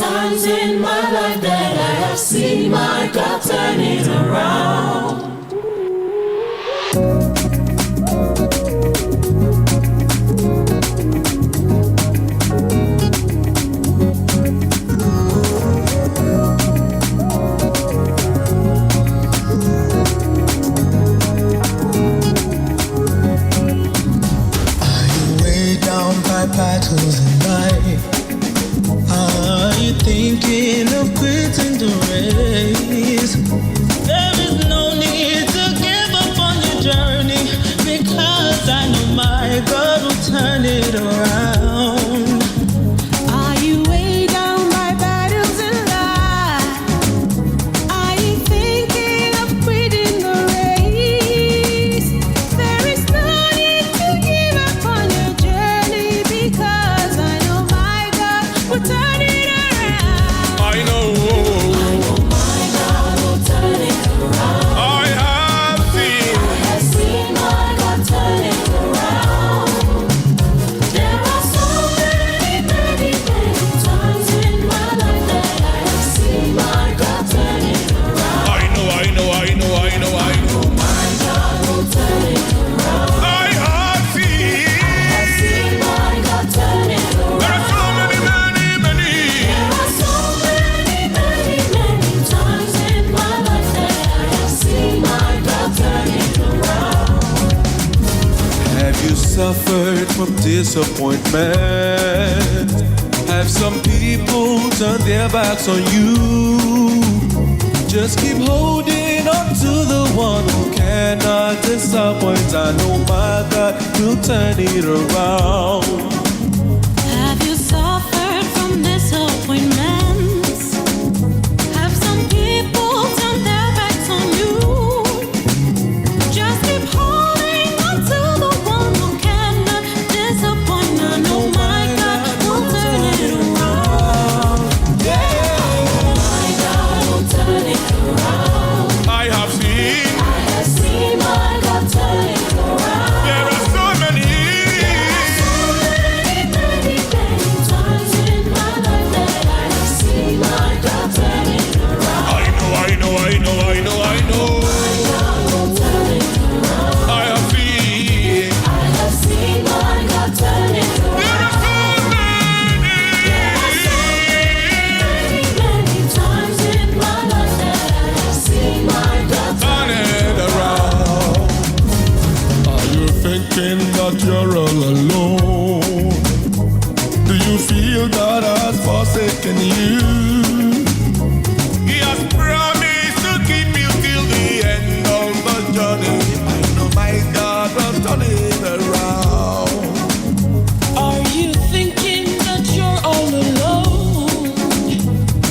times in my life that I have seen my God turn it around. Battles in life. Are you thinking of quitting the race? There is no need to give up on your journey, because I know my God will turn it around. Are you weighed down by battles in life? Are you thinking of quitting the race? There is no need to give up on your journey, because I know my God will turn it around. I know My God will turn it around. I have seen. I have seen my God turn it around. There are so many, many, many times in my life that I have seen my God turn it around. I know. My God will turn it around. I have seen. I have seen my God turn it around. There are so many. There are so many, many, many times in my life that I have seen my God turn it around. Have you suffered from disappointment? Have some people turned their backs on you? Just keep holding on to the one who cannot disappoint. I know my God will turn it around. Have you suffered from disappointments? Have some people turned their backs on you? Just keep holding on to the one who cannot disappoint. I know my God will turn it around. My God will turn it around. I have seen. I have seen my God turn it around. There are so many. So many, many, many times in my life that I have seen my God turn it around. I know. My God will turn it around. I have seen. I have seen my God turn it around. There are so many. Many, many times in my life that I have seen my God turn it Turn it around. Are you thinking that you're all alone? Do you feel God has forsaken you? He has promised to keep you till the end of the journey. I know my God will turn it around. Are you thinking that you're all alone?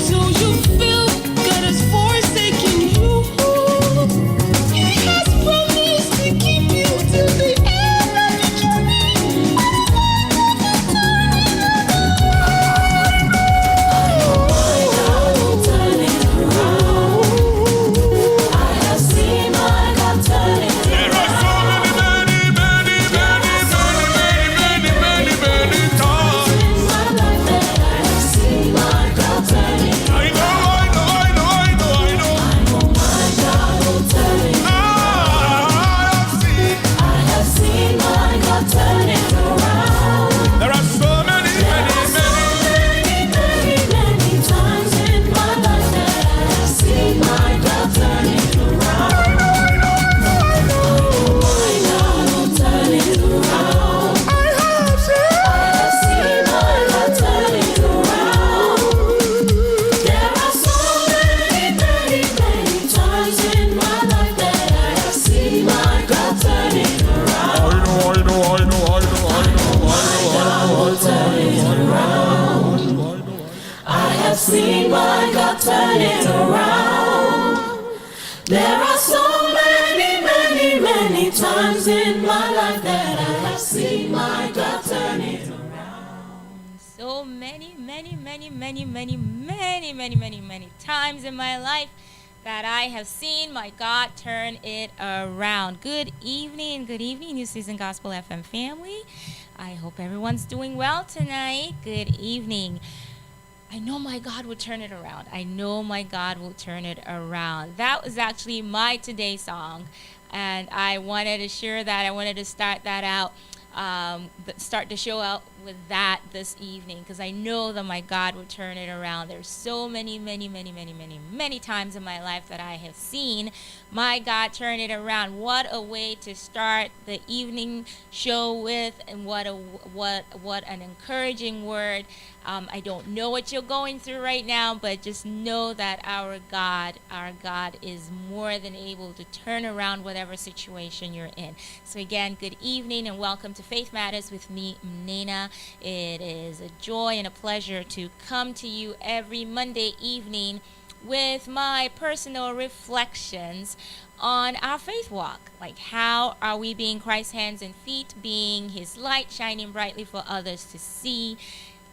Do you feel God has forsaken you? He has promised to keep you till the end of the journey. My God will turn it around. I have seen my God turn it There are so many times. in my life that I have seen my God turn it I know. My God will turn it I have seen. I have seen my God turn it around. There are so many. Many, many times in my life that I have seen my God turn it around. My God will turn it around. I have seen my God turn it around. There are so many, many, many times in my life that I have seen my God turn it around. I know. God will turn it around. I have seen my God turn it around. There are so many, many, many times in my life that I have seen my God turn it around. So many times in my life that I have seen my God turn it around. Good evening, New Season Gospel FM family. I hope everyone's doing well tonight. Good evening. I know my God will turn it around. I know my God will turn it around. That was actually my today song. And I wanted to share that. I wanted to start that out, start to show out with that this evening, because I know that my God will turn it around. There's so many, many, many, many, many, many times in my life that I have seen my God turn it around. What a way to start the evening show with, and what an encouraging word. I don't know what you're going through right now, but just know that our God is more than able to turn around whatever situation you're in. So again, good evening and welcome to Faith Matters with me, Mnena. It is a joy and a pleasure to come to you every Monday evening with my personal reflections on our faith walk. Like, how are we being Christ's hands and feet, being his light shining brightly for others to see?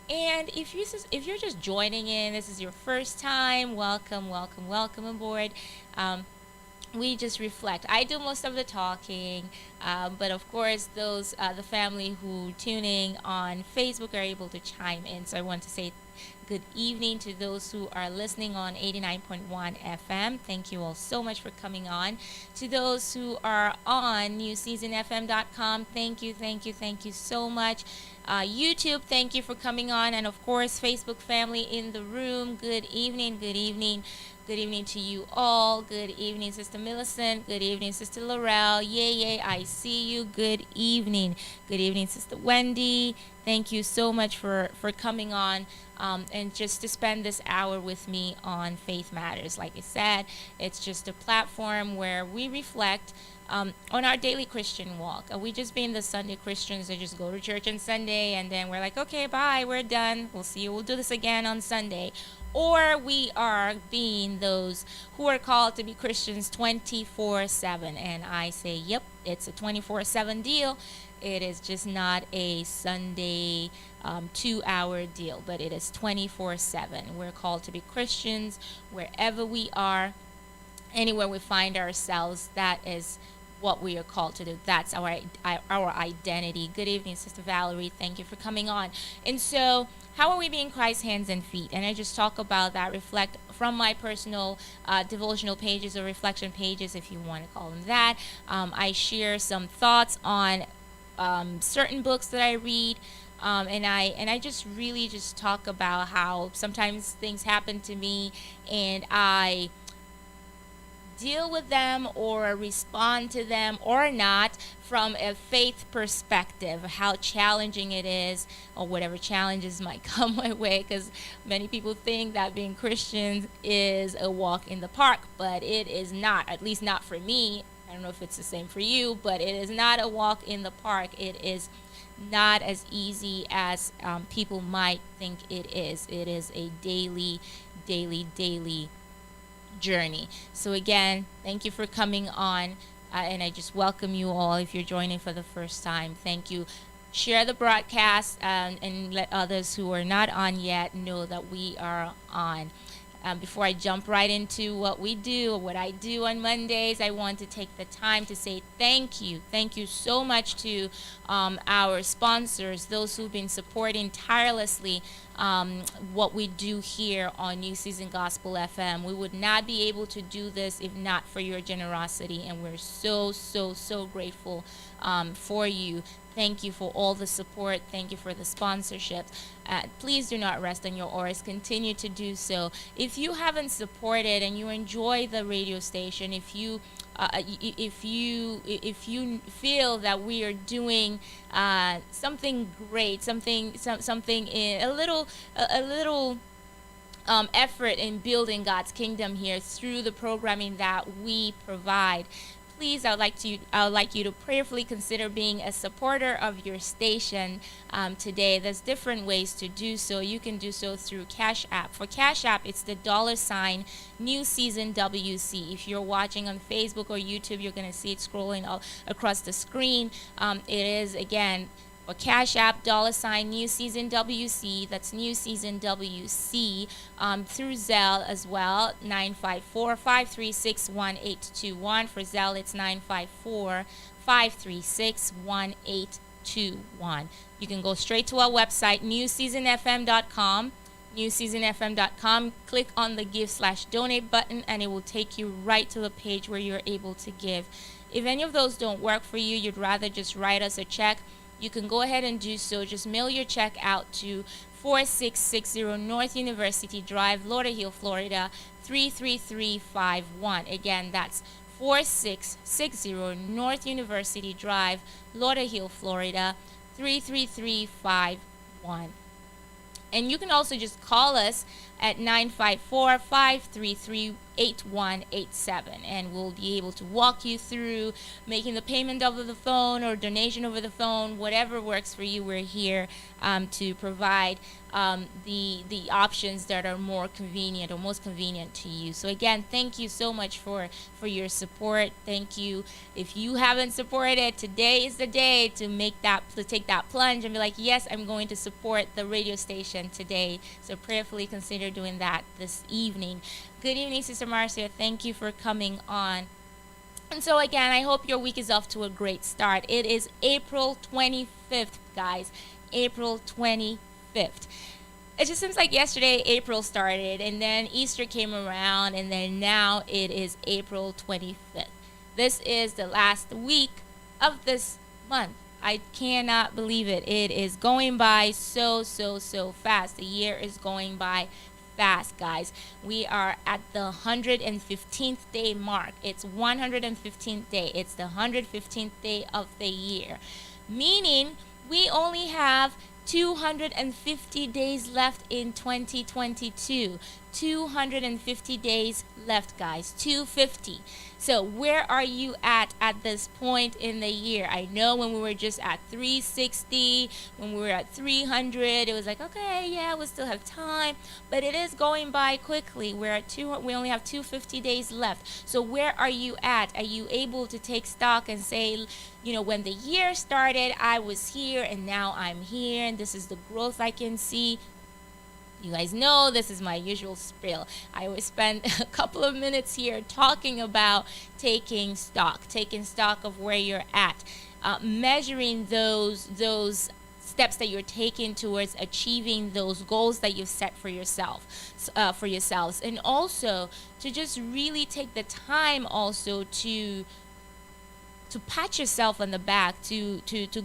And if you're just joining in, this is your first time, welcome aboard. We just reflect. I do most of the talking, but of course, those the family who tuning on Facebook are able to chime in. So I want to say good evening to those who are listening on 89.1 FM. Thank you all so much for coming on. To those who are on newseasonfm.com, thank you so much. YouTube, thank you for coming on. And of course, Facebook family in the room, good evening. Good evening to you all. Good evening, Sister Millicent. Good evening, Sister Laurel. Yay, I see you. Good evening. Good evening, Sister Wendy. Thank you so much for coming on and just to spend this hour with me on Faith Matters. Like I said, it's just a platform where we reflect on our daily Christian walk. We just being the Sunday Christians that just go to church on Sunday and then we're like, okay, bye, we're done. We'll see you. We'll do this again on Sunday. Or we are being those who are called to be Christians 24/7. And I say, yep, it's a 24/7 deal. It is just not a Sunday 2-hour deal, but it is 24/7. We're called to be Christians wherever we are, anywhere we find ourselves. That is what we are called to do. That's our identity. Good evening, Sister Valerie. Thank you for coming on. And so, how are we being Christ's hands and feet? And I just talk about that, reflect from my personal devotional pages or reflection pages, if you want to call them that. I share some thoughts on certain books that I read. And I just really just talk about how sometimes things happen to me and I deal with them or respond to them or not from a faith perspective, how challenging it is or whatever challenges might come my way, because many people think that being Christians is a walk in the park, but it is not, at least not for me. I don't know if it's the same for you, but it is not a walk in the park. It is not as easy as people might think it is. It is a daily journey. So again, thank you for coming on, and I just welcome you all. If you're joining for the first time, thank you. Share the broadcast and let others who are not on yet know that we are on. Before I jump right into what we do, or what I do on Mondays, I want to take the time to say thank you. Thank you so much to our sponsors, those who've been supporting tirelessly what we do here on New Season Gospel FM. We would not be able to do this if not for your generosity, and we're so grateful for you. Thank you for all the support. Thank you for the sponsorship. Please do not rest on your oars. Continue to do so. If you haven't supported and you enjoy the radio station, if you feel that we are doing something great, something in a little effort in building God's kingdom here through the programming that we provide, please, I would like you to prayerfully consider being a supporter of your station today. There's different ways to do so. You can do so through Cash App. For Cash App, it's the $ New Season WC. If you're watching on Facebook or YouTube, you're going to see it scrolling all across the screen. It is, again, for Cash App, $ New Season WC. That's New Season WC. Through Zelle as well, 954-536-1821. For Zelle, it's 954-536-1821. You can go straight to our website, newseasonfm.com. newseasonfm.com. Click on the give/donate button, and it will take you right to the page where you're able to give. If any of those don't work for you, you'd rather just write us a check, you can go ahead and do so. Just mail your check out to 4660 North University Drive, Lauderhill, Florida 33351. Again, that's 4660 North University Drive, Lauderhill, Florida 33351. And you can also just call us at 954-533-8187, and we'll be able to walk you through making the payment over the phone or donation over the phone, whatever works for you. We're here to provide the options that are more convenient or most convenient to you. So again, thank you so much for your support. Thank you. If you haven't supported, today is the day to take that plunge and be like, yes, I'm going to support the radio station today. So prayerfully consider doing that this evening. Good evening, Sister Marcia. Thank you for coming on. And so again, I hope your week is off to a great start. It is April 25th, guys. April 25th. It just seems like yesterday April started, and then Easter came around, and then now it is April 25th. This is the last week of this month. I cannot believe it. It is going by so fast. The year is going by fast, guys. We are at the 115th day mark. It's 115th day. It's the 115th day of the year, meaning we only have 250 days left in 2022. 250 days left, guys. 250. So where are you at this point in the year? I know when we were just at 360, when we were at 300, it was like, okay, yeah, we still have time, but it is going by quickly. We only have 250 days left. So where are you at? Are you able to take stock and say, when the year started, I was here and now I'm here, and this is the growth I can see? You guys know this is my usual spiel. I always spend a couple of minutes here talking about taking stock of where you're at, measuring those steps that you're taking towards achieving those goals that you've set for yourselves, and also to just really take the time also to pat yourself on the back, to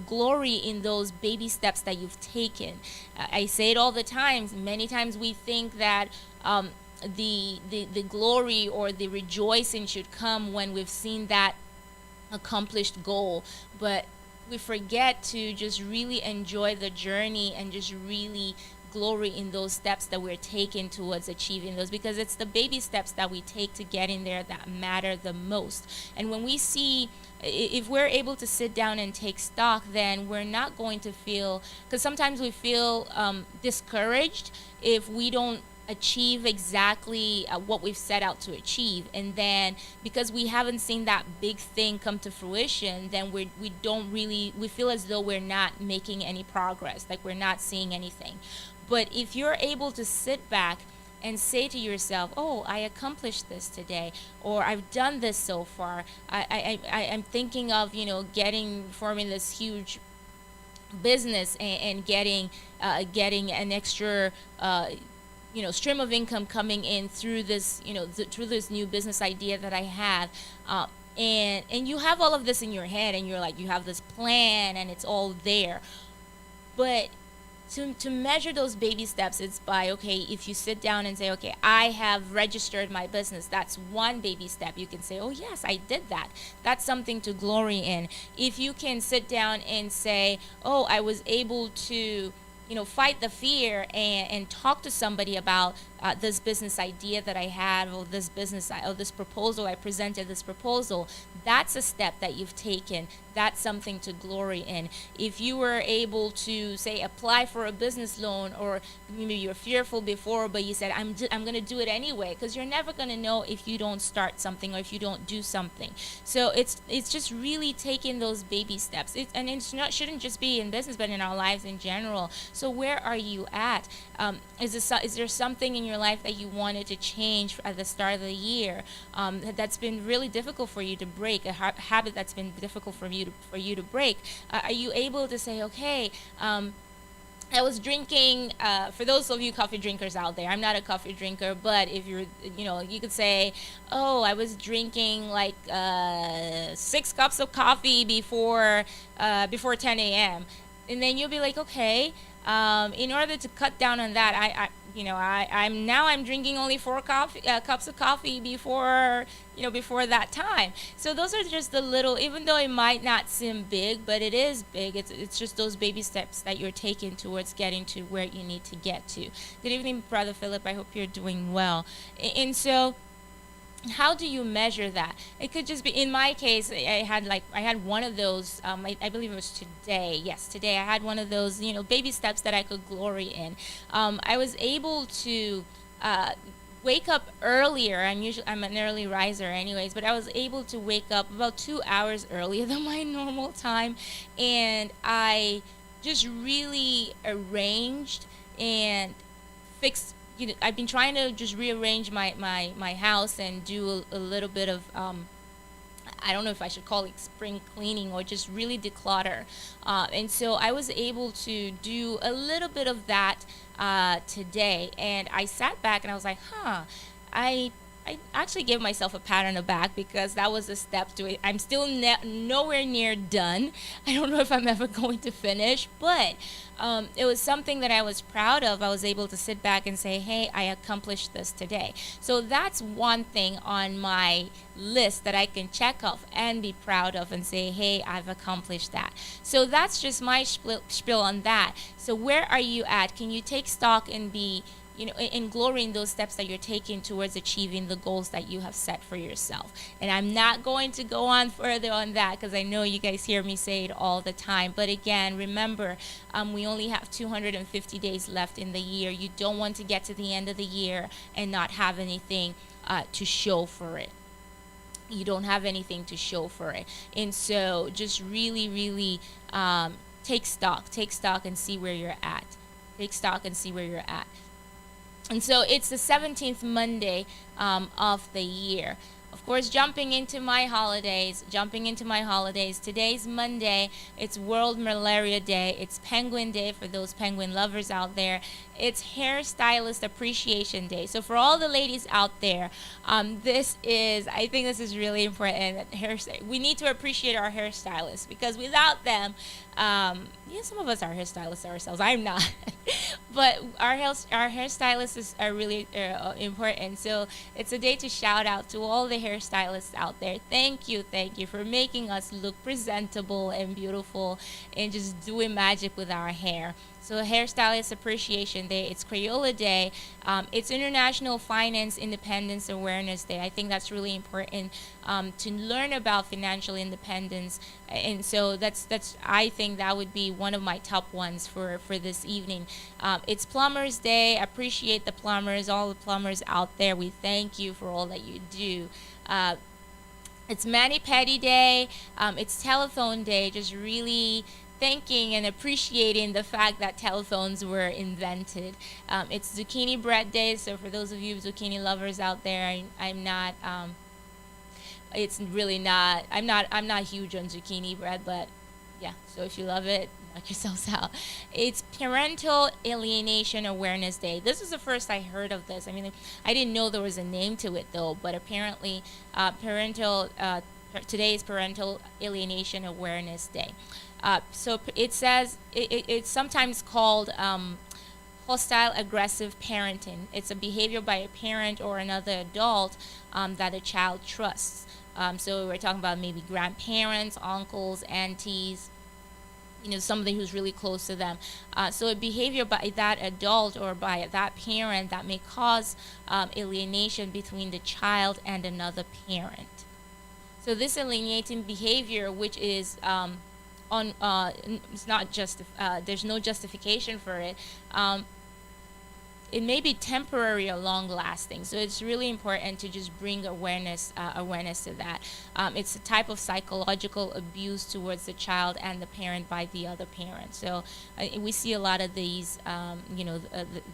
glory in those baby steps that you've taken. I say it all the time. Many times we think that the glory or the rejoicing should come when we've seen that accomplished goal, but we forget to just really enjoy the journey and just really glory in those steps that we're taking towards achieving those, because it's the baby steps that we take to get in there that matter the most. And when we see, if we're able to sit down and take stock, then we're not going to feel, because sometimes we feel discouraged if we don't achieve exactly what we've set out to achieve, and then because we haven't seen that big thing come to fruition, then we feel as though we're not making any progress, like we're not seeing anything. But if you're able to sit back and say to yourself, oh, I accomplished this today, or I've done this so far, I'm thinking of forming this huge business and getting an extra stream of income coming in through this through this new business idea that I have, and you have all of this in your head, and you're like, you have this plan and it's all there. But to measure those baby steps, it's by, okay, if you sit down and say, okay, I have registered my business, that's one baby step. You can say, oh yes, I did that. That's something to glory in. If you can sit down and say, oh, I was able to fight the fear and talk to somebody about this business idea that I had, or this proposal I presented, this proposal, that's a step that you've taken. That's something to glory in. If you were able to, say, apply for a business loan, or maybe you're fearful before, but you said, I'm going to do it anyway, because you're never going to know if you don't start something or if you don't do something. So it's just really taking those baby steps. And it shouldn't just be in business, but in our lives in general. So where are you at? Is there something in your life that you wanted to change at the start of the year that's been really difficult for you to break, a habit that's been difficult for you to break? Are you able to say, okay, I was drinking, for those of you coffee drinkers out there, I'm not a coffee drinker, but if you're, you could say, oh, I was drinking like 6 cups of coffee before 10 a.m. And then you'll be like, okay, in order to cut down on that, I'm drinking only 4 cups of coffee before that time. So those are just the little, even though it might not seem big, but it is big. It's just those baby steps that you're taking towards getting to where you need to get to. Good evening, Brother Philip. I hope you're doing well. And so, how do you measure that? It could just be, in my case, I had one of those, I believe it was today. Yes, today I had one of those, baby steps that I could glory in. I was able to wake up earlier. I'm an early riser anyways, but I was able to wake up about 2 hours earlier than my normal time, and I just really arranged and fixed. I've been trying to just rearrange my house and do a little bit of, I don't know if I should call it spring cleaning, or just really declutter. And so I was able to do a little bit of that today. And I sat back and I was like, I I actually gave myself a pat on the back, because that was a step to it. I'm still nowhere near done. I don't know if I'm ever going to finish, but it was something that I was proud of. I was able to sit back and say, hey, I accomplished this today. So that's one thing on my list that I can check off and be proud of and say, hey, I've accomplished that. So that's just my spiel on that. So where are you at? Can you take stock and be, in glory in those steps that you're taking towards achieving the goals that you have set for yourself? And I'm not going to go on further on that, because I know you guys hear me say it all the time. But again, remember, we only have 250 days left in the year. You don't want to get to the end of the year and not have anything to show for it. You don't have anything to show for it. And so just really, really take stock and see where you're at. Take stock and see where you're at. And so it's the 17th Monday of the year. Of course, jumping into my holidays. Today's Monday. It's World Malaria Day. It's Penguin Day for those penguin lovers out there. It's Hairstylist Appreciation Day. So for all the ladies out there, I think this is really important. We need to appreciate our hairstylists, because without them, some of us are hairstylists ourselves. I'm not, but our hairstylists are really important. So it's a day to shout out to all the hairstylists out there. Thank you for making us look presentable and beautiful, and just doing magic with our hair. So Hairstylist Appreciation Day, it's Crayola Day, it's International Finance Independence Awareness Day. I think that's really important to learn about financial independence, and so I think that would be one of my top ones for this evening. It's Plumbers Day. Appreciate the plumbers, all the plumbers out there. We thank you for all that you do. It's Mani Petty Day. It's Telephone Day. Just really thanking and appreciating the fact that telephones were invented. It's Zucchini Bread Day. So for those of you zucchini lovers out there, I'm not. It's really not. I'm not huge on zucchini bread, but yeah. So if you love it, knock yourselves out. It's Parental Alienation Awareness Day. This is the first I heard of this. I mean, I didn't know there was a name to it though. But apparently, today is Parental Alienation Awareness Day. So it says it's sometimes called hostile aggressive parenting. It's a behavior by a parent or another adult that a child trusts. So we're talking about maybe grandparents, uncles, aunties, somebody who's really close to them. So a behavior by that adult or by that parent that may cause alienation between the child and another parent. So this alienating behavior, which is it's not just there's no justification for it. It may be temporary or long lasting, so it's really important to just bring awareness to that. It's a type of psychological abuse towards the child and the parent by the other parent. So we see a lot of these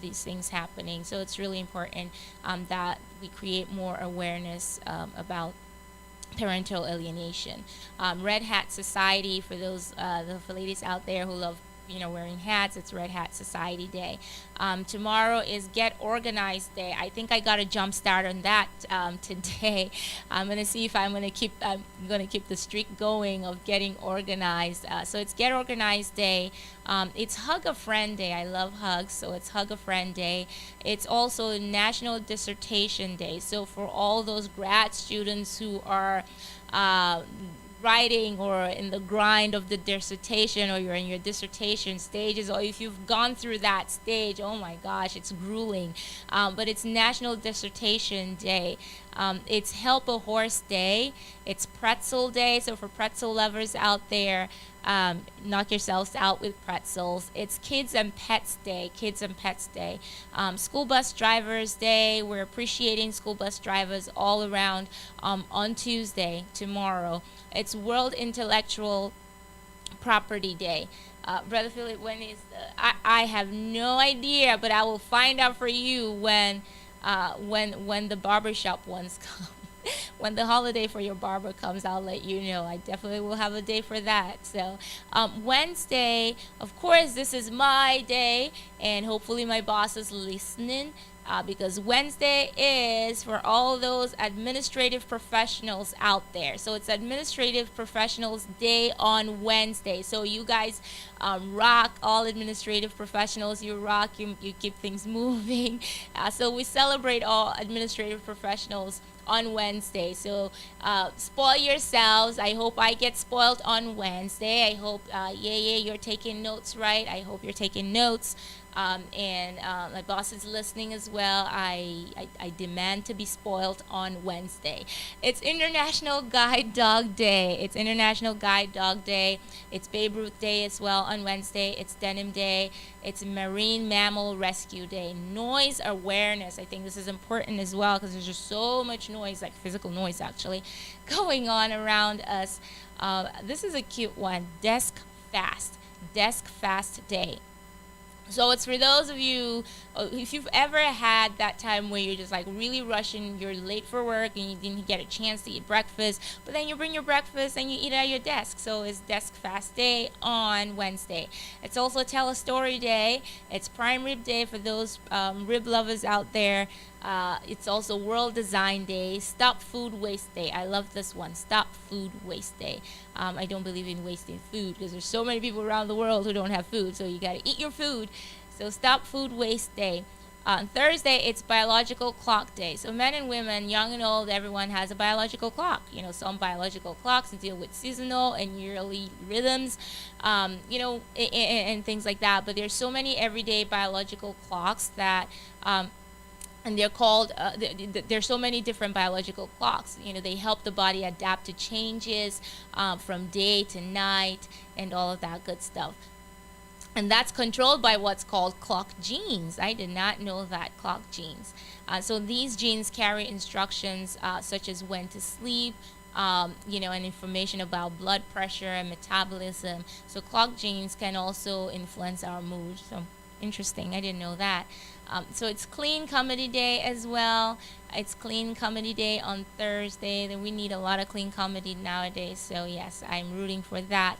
these things happening. So it's really important that we create more awareness about parental alienation. Red Hat Society, for those for ladies out there who love wearing hats. It's Red Hat Society Day. Tomorrow is Get Organized Day. I think I got a jump start on that today. I'm gonna see if I'm gonna keep the streak going of getting organized. So it's Get Organized Day. It's Hug a Friend Day. I love hugs, so it's Hug a Friend Day. It's also National Dissertation Day. So for all those grad students who are uh, writing or in the grind of the dissertation, or you're in your dissertation stages, or if you've gone through that stage, oh my gosh, it's grueling. But it's National Dissertation Day. It's Help a Horse Day. It's Pretzel Day. So for pretzel lovers out there, knock yourselves out with pretzels. It's Kids and Pets Day. Kids and Pets Day. School Bus Drivers Day. We're appreciating school bus drivers all around on Tuesday, tomorrow. It's World Intellectual Property Day. Brother Philip, when is I have no idea, but I will find out for you when the barbershop ones come. When the holiday for your barber comes, I'll let you know. I definitely will have a day for that. So Wednesday, of course, this is my day, and hopefully my boss is listening. Because Wednesday is for all those administrative professionals out there. So it's Administrative Professionals Day on Wednesday. So you guys rock, all administrative professionals. You rock, you keep things moving. So we celebrate all administrative professionals on Wednesday. So spoil yourselves. I hope I get spoiled on Wednesday. I hope, you're taking notes, right? I hope you're taking notes. And my boss is listening as well. I demand to be spoiled on Wednesday. It's International Guide Dog Day. It's International Guide Dog Day. It's Babe Ruth Day as well on Wednesday. It's Denim Day. It's Marine Mammal Rescue Day. Noise awareness. I think this is important as well, because there's just so much noise, like physical noise actually, going on around us. This is a cute one. Desk Fast. Desk Fast Day. So it's for those of you, if you've ever had that time where you're just like really rushing, you're late for work and you didn't get a chance to eat breakfast, but then you bring your breakfast and you eat it at your desk. So it's Desk Fast Day on Wednesday. It's also Tell a Story Day. It's Prime Rib Day for those rib lovers out there. It's also World Design Day. Stop Food Waste Day. I love this one. Stop Food Waste Day. I don't believe in wasting food, because there's so many people around the world who don't have food, so you got to eat your food. So Stop Food Waste Day. On Thursday, it's Biological Clock Day. So men and women, young and old, everyone has a biological clock. Some biological clocks deal with seasonal and yearly rhythms, and things like that. But there's so many everyday biological clocks that and they're called there's so many different biological clocks. They help the body adapt to changes from day to night and all of that good stuff, and that's controlled by what's called clock genes. I did not know that. Clock genes. So these genes carry instructions such as when to sleep, and information about blood pressure and metabolism. So clock genes can also influence our mood. So interesting. I didn't know that. So it's Clean Comedy Day as well. It's Clean Comedy Day on Thursday. Then we need a lot of clean comedy nowadays. So yes, I'm rooting for that.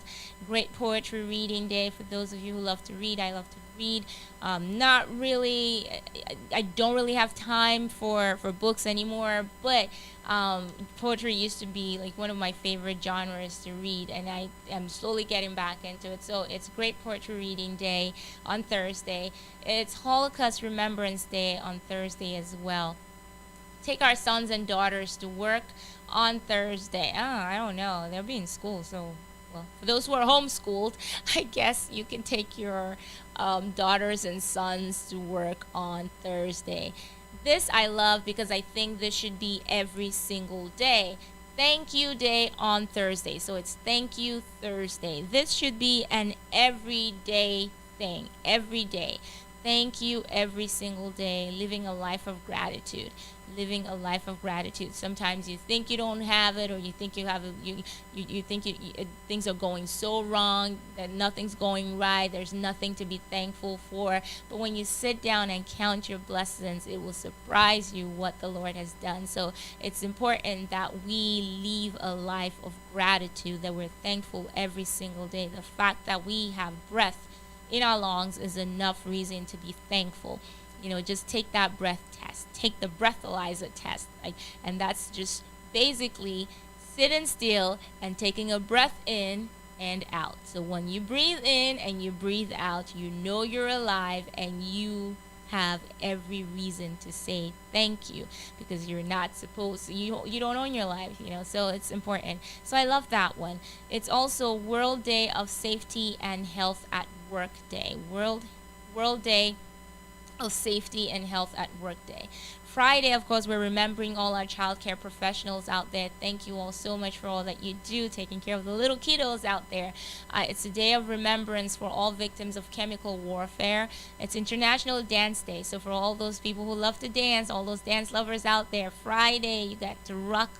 Great Poetry Reading Day for those of you who love to read. I love to read. Not really. I don't really have time for books anymore. But poetry used to be like one of my favorite genres to read, and I am slowly getting back into it. So it's Great Poetry Reading Day on Thursday. It's Holocaust Remembrance Day on Thursday as well. Take our sons and daughters to work on Thursday. I don't know. They'll be in school, so well, for those who are homeschooled, I guess you can take your daughters and sons to work on Thursday. This I love because I think this should be every single day. Thank You Day on Thursday. So it's Thank You Thursday. This should be an everyday thing. Every day. Thank you every single day. Living a life of gratitude. Living a life of gratitude. Sometimes you think you don't have it, or you think you have it, you think things are going so wrong, that nothing's going right, there's nothing to be thankful for. But when you sit down and count your blessings, it will surprise you what the Lord has done. So it's important that we live a life of gratitude, that we're thankful every single day. The fact that we have breath in our lungs is enough reason to be thankful. Just take that breath test, take the breathalyzer test, and that's just basically sitting still and taking a breath in and out. So when you breathe in and you breathe out, you know you're alive, and you have every reason to say thank you, because you're not supposed to, you don't own your life, so it's important. So I love that one. It's also World Day of Safety and Health at Work Day. World Day of Safety and Health at Work Day. Friday, of course, we're remembering all our childcare professionals out there. Thank you all so much for all that you do, taking care of the little kiddos out there. It's a day of remembrance for all victims of chemical warfare. It's International Dance Day. So for all those people who love to dance, all those dance lovers out there, Friday, you got to rock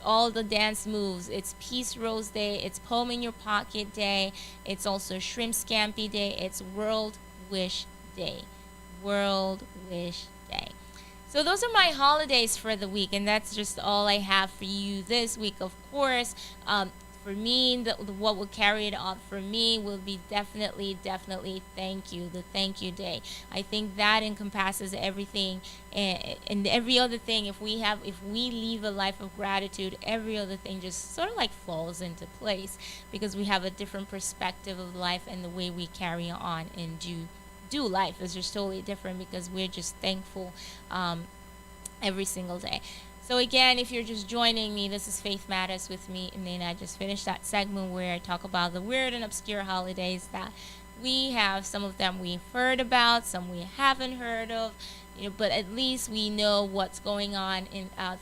all the dance moves. It's Peace Rose Day. It's Poem in Your Pocket Day. It's also Shrimp Scampi Day. It's World Wish Day. World Wish Day. So those are my holidays for the week, and that's just all I have for you this week. Of course, for me, what will carry it on for me will be definitely thank you, the thank you day. I think that encompasses everything, and every other thing. If we leave a life of gratitude, every other thing just sort of like falls into place, because we have a different perspective of life, and the way we carry on and do life is just totally different, because we're just thankful every single day. So again, if you're just joining me, this is Faith Matters with me, Mnena. I just finished that segment where I talk about the weird and obscure holidays that we have. Some of them we've heard about, some we haven't heard of, but at least we know what's going on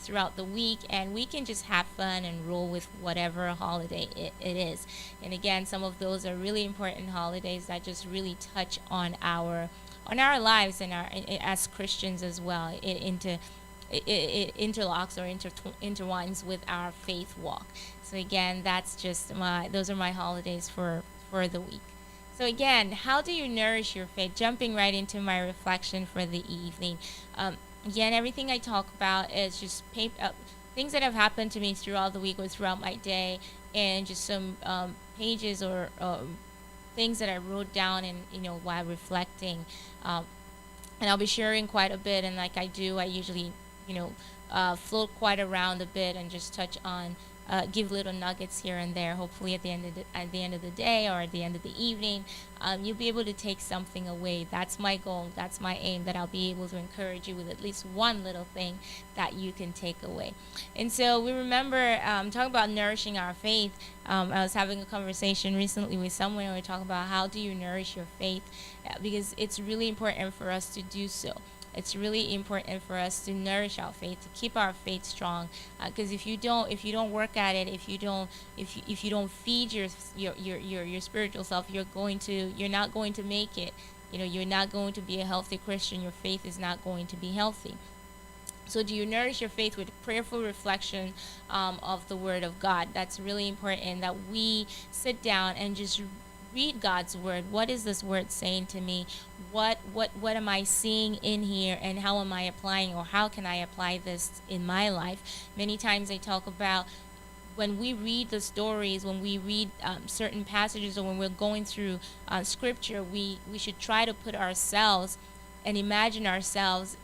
throughout the week, and we can just have fun and roll with whatever holiday it is. And again, some of those are really important holidays that just really touch on our lives and as Christians as well. It interlocks or intertwines with our faith walk. So again, that's just those are my holidays for the week. So again, how do you nourish your faith? Jumping right into my reflection for the evening. Again, everything I talk about is just things that have happened to me throughout the week or throughout my day, and just some pages or things that I wrote down and while reflecting. And I'll be sharing quite a bit, and like I do, I usually float quite around a bit and just touch on. Give little nuggets here and there. Hopefully, at the end of the day or at the end of the evening, you'll be able to take something away. That's my goal. That's my aim. That I'll be able to encourage you with at least one little thing that you can take away. And so we remember talking about nourishing our faith. I was having a conversation recently with someone, and we were talking about how do you nourish your faith, because it's really important for us to do so. It's really important for us to nourish our faith, to keep our faith strong. Because if you don't work at it, if you don't feed your spiritual self, you're not going to make it. You're not going to be a healthy Christian. Your faith is not going to be healthy. So do you nourish your faith with prayerful reflection of the Word of God? That's really important, that we sit down and just read God's word. What is this word saying to me? What am I seeing in here, and how am I applying, or how can I apply this in my life? Many times I talk about when we read the stories, when we read certain passages, or when we're going through scripture, we should try to put ourselves and imagine ourselves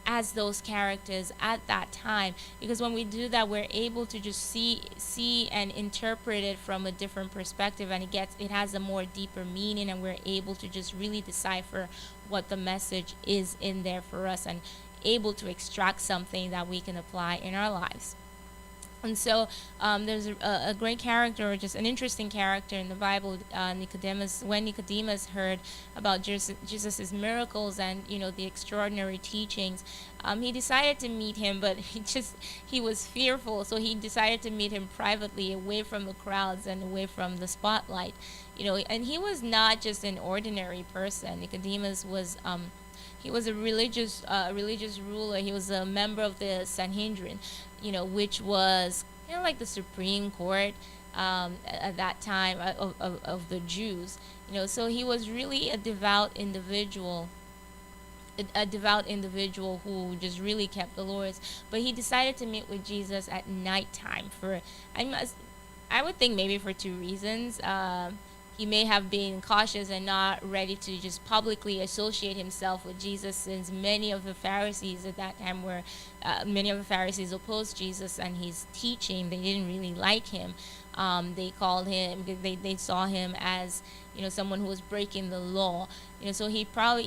as those characters at that time, because when we do that, we're able to just see and interpret it from a different perspective, and it has a more deeper meaning, and we're able to just really decipher what the message is in there for us, and able to extract something that we can apply in our lives. And so there's a great character, or just an interesting character in the Bible, Nicodemus. When Nicodemus heard about Jesus's miracles and the extraordinary teachings, he decided to meet him, but he was fearful, so he decided to meet him privately, away from the crowds and away from the spotlight. And he was not just an ordinary person. Nicodemus was he was a religious ruler. He was a member of the Sanhedrin, which was kind of like the Supreme Court at that time of the Jews. So he was really a devout individual who just really kept the Lord's. But he decided to meet with Jesus at nighttime I would think maybe for two reasons. he may have been cautious and not ready to just publicly associate himself with Jesus, since many of the Pharisees at that time were, many of the Pharisees opposed Jesus and his teaching. They didn't really like him. They called him, they saw him as, someone who was breaking the law. So he probably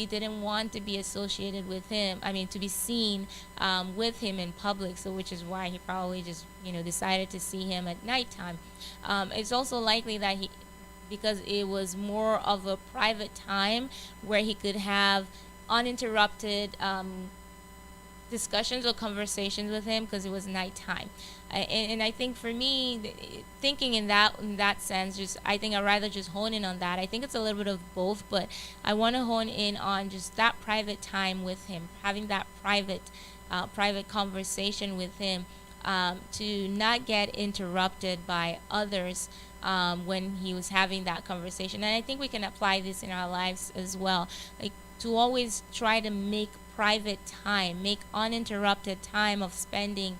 didn't want to be associated with him. I mean, to be seen with him in public. So which is why he probably just, decided to see him at nighttime. It's also likely that because it was more of a private time where he could have uninterrupted discussions or conversations with him, because it was nighttime. And I think for me, thinking in that sense, just I think I'd rather just hone in on that. I think it's a little bit of both, but I want to hone in on just that private time with him, having that private conversation with him, to not get interrupted by others when he was having that conversation. And I think we can apply this in our lives as well, like to always try to make private time, make uninterrupted time of spending,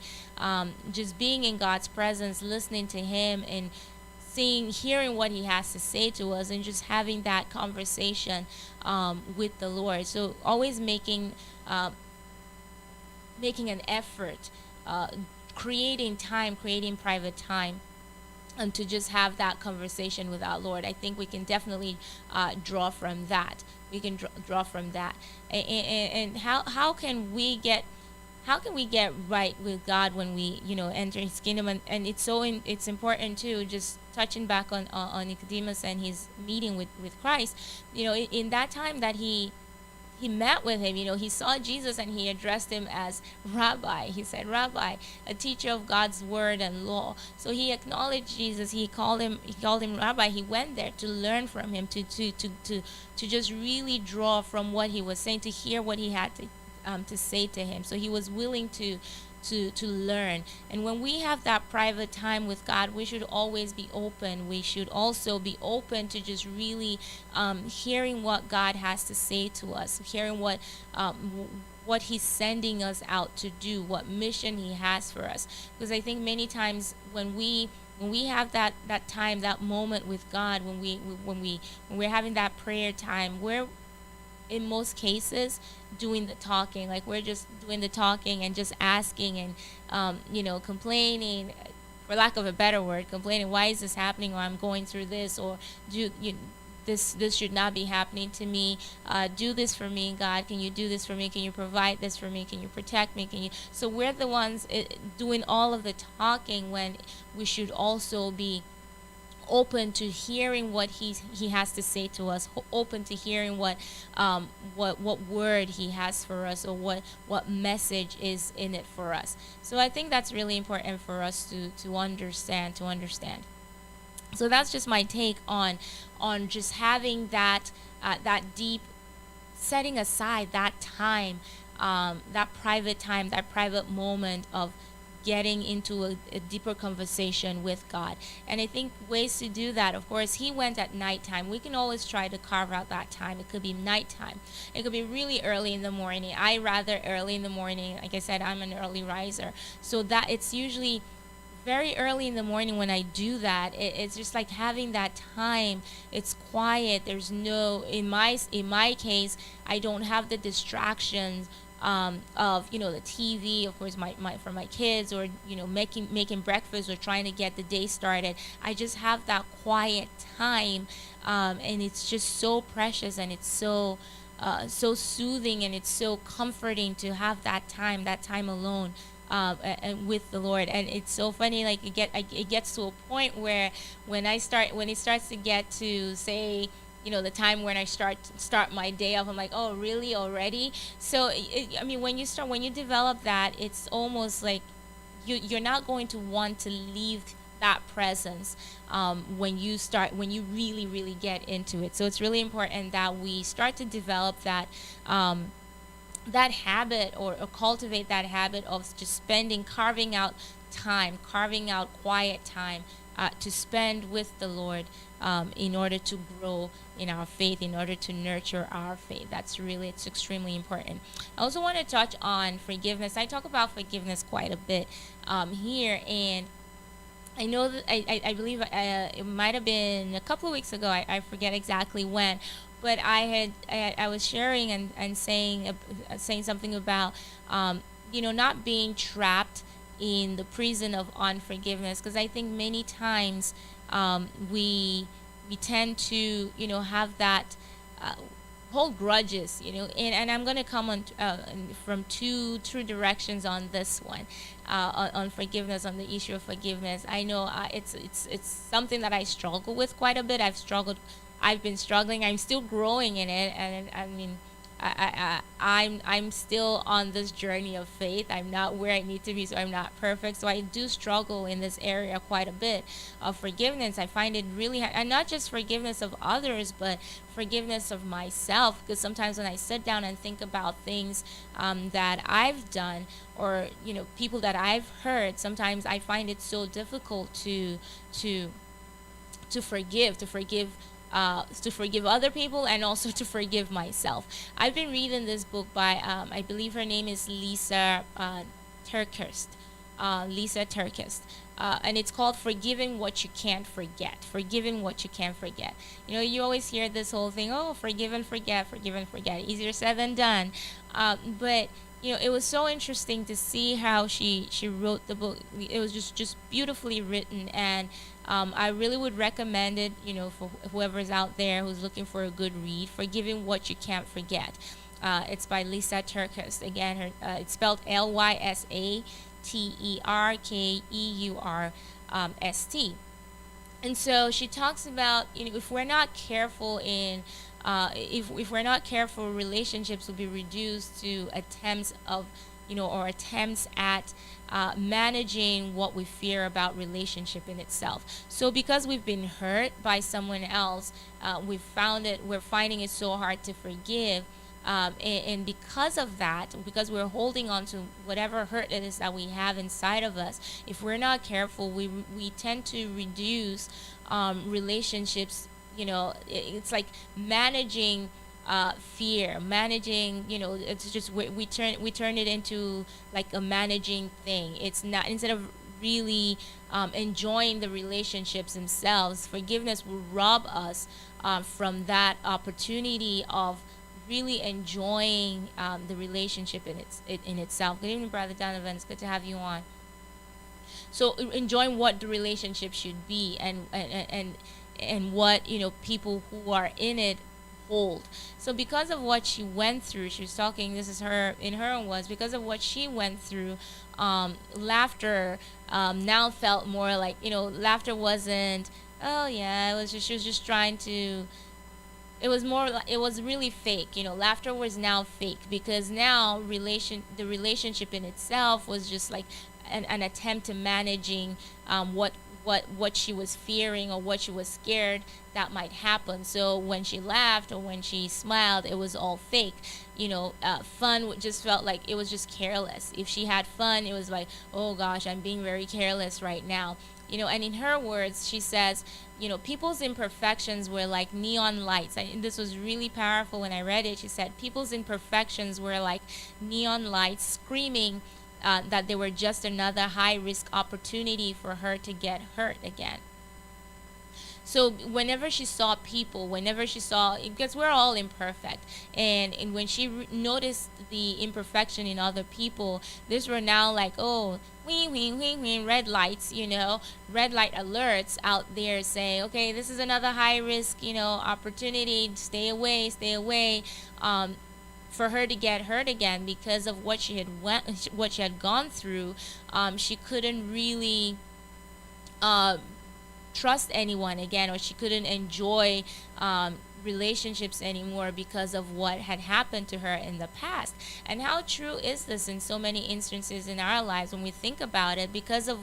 just being in God's presence, listening to him, and hearing what he has to say to us, and just having that conversation with the Lord. So always making an effort, creating private time, and to just have that conversation with our Lord. I think we can definitely draw from that. We can draw from that. And how can we get right with God when we enter His kingdom? And it's important too. Just touching back on Nicodemus and his meeting with Christ. In that time that he met with him, he saw Jesus and he addressed him as Rabbi. He said, Rabbi, a teacher of God's word and law. So he acknowledged Jesus. He called him Rabbi. He went there to learn from him, to just really draw from what he was saying, to hear what he had to say to him. So he was willing to learn. And when we have that private time with God, we should always be open. We should also be open to just really hearing what God has to say to us, hearing what he's sending us out to do, what mission he has for us. Because I think many times when we have that time, that moment with God, when we're having that prayer time, we're in most cases doing the talking. Like, we're just doing the talking and just asking and complaining, for lack of a better word, complaining, why is this happening, or I'm going through this, or this should not be happening to me. Do this for me, God. Can you do this for me? Can you provide this for me? Can you protect me? So we're the ones doing all of the talking, when we should also be open to hearing what he has to say to us, open to hearing what word he has for us, or what message is in it for us. So I think that's really important for us to understand. So that's just my take on just having that deep, setting aside that time, that private moment of getting into a deeper conversation with God. And I think ways to do that, of course, he went at nighttime. We can always try to carve out that time. It could be nighttime. It could be really early in the morning. I rather early in the morning. Like I said, I'm an early riser. So that it's usually very early in the morning when I do that. It's just like having that time. It's quiet. There's no, in my case, I don't have the distractions of the TV, of course, my for my kids, or making breakfast, or trying to get the day started. I just have that quiet time, and it's just so precious, and it's so soothing, and it's so comforting to have that time alone, and with the Lord. And it's so funny, like it gets to a point where when it starts to get to, say, the time when I start my day off, I'm like, oh, really, already? So when you develop that, it's almost like you're not going to want to leave that presence when you really, really get into it. So it's really important that we start to develop that habit, or cultivate that habit of just carving out quiet time to spend with the Lord, in order to grow in our faith, in order to nurture our faith. It's extremely important. I also want to touch on forgiveness. I talk about forgiveness quite a bit here, and I know that I believe it might have been a couple of weeks ago. I forget exactly when, but I was sharing and saying saying something about not being trapped in the prison of unforgiveness, because I think many times we tend to have that uh, hold grudges, and I'm going to come on from two directions on this one, on forgiveness, on the issue of forgiveness. I know it's something that I struggle with quite a bit. I've been struggling. I'm still growing in it, and I mean, I'm still on this journey of faith. I'm not where I need to be, so I'm not perfect. So I do struggle in this area quite a bit of forgiveness. I find it really and not just forgiveness of others, but forgiveness of myself. Because sometimes when I sit down and think about things that I've done, or people that I've hurt, sometimes I find it so difficult to to forgive other people, and also to forgive myself. I've been reading this book by, I believe her name is Turkist. Lisa Turkist. And it's called Forgiving What You Can't Forget. Forgiving What You Can't Forget. You always hear this whole thing, oh, forgive and forget, forgive and forget. Easier said than done. But it was so interesting to see how she wrote the book. It was just beautifully written, and I really would recommend it, for whoever's out there who's looking for a good read. Forgiving What You Can't Forget. It's by Lisa Turkist. Again, it's spelled Lysaterkeurst. And so she talks about, if we're not careful if we're not careful, relationships will be reduced to attempts of, or attempts at managing what we fear about relationship in itself. So because we've been hurt by someone else, we're finding it so hard to forgive. And because of that, because we're holding on to whatever hurt it is that we have inside of us, if we're not careful, we tend to reduce relationships. It's like managing fear, managing. It's just we turn it into like a managing thing. It's not, instead of really enjoying the relationships themselves. Forgiveness will rob us from that opportunity of really enjoying the relationship in itself. Good evening, Brother Donovan. It's good to have you on. So enjoying what the relationship should be, and what people who are in it hold. So because of what she went through, she was talking. This is her in her own words. Because of what she went through, laughter now felt more like, laughter wasn't. Oh yeah, it was just, she was just trying to. It was more like, it was really fake. Laughter was now fake, because now the relationship in itself was just like an attempt to managing what she was fearing, or what she was scared that might happen. So when she laughed or when she smiled, it was all fake. Fun just felt like it was just careless. If she had fun, it was like, oh gosh, I'm being very careless right now. And in her words, she says, people's imperfections were like neon lights. And this was really powerful when I read it. She said, people's imperfections were like neon lights screaming that they were just another high-risk opportunity for her to get hurt again. So whenever she saw people, because we're all imperfect, and when she noticed the imperfection in other people, these were now like, oh, wing, wing, wing, wing, red lights, red light alerts out there saying, okay, this is another high risk, opportunity, stay away, for her to get hurt again because of what she had gone through. She couldn't really trust anyone again, or she couldn't enjoy relationships anymore because of what had happened to her in the past. And how true is this in so many instances in our lives when we think about it? Because of